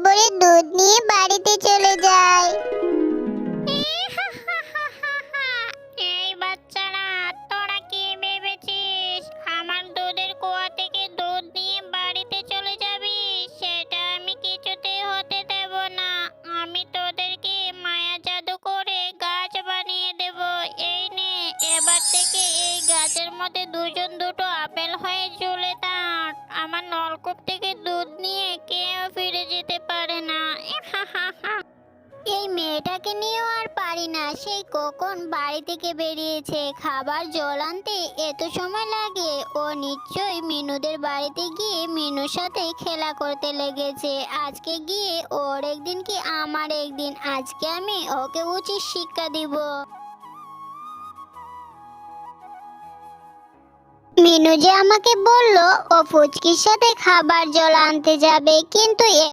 ভরে দুধ নিয়ে বাড়িতে চলে যায়। এই বাচ্চারা, তোরা কি ভেবেছিস আমার দুধের কুয়া থেকে দুধ নিয়ে বাড়িতে চলে যাবি? সেটা আমি কিছুতেই হতে দেব না। আমি তোদেরকে মায়া জাদু করে গাছ বানিয়ে দেব। এই নে, এবার থেকে এই গাছের মধ্যে দুজন দুটো আপেল হয়ে ঝুলে থাক। আমার নলকূপ থেকে দুধ নিয়ে কেউ ফিরে যেতে পারে না। এই মেয়েটাকে নিয়েও আর পারি না, সেই কখন বাড়ি থেকে বেরিয়েছে, খাবার জল আনতে এত সময় লাগে। ও নিশ্চয়ই মিনুদের বাড়িতে গিয়ে মিনুর সাথে খেলা করতে লেগেছে। আজকে গিয়ে ওর একদিন কি আমার একদিন, আজকে আমি ওকে উচিত শিক্ষা দিব। মিনু যে আমাকে বলল ও ফুচকির সাথে খাবার জল আনতে যাবে, কিন্তু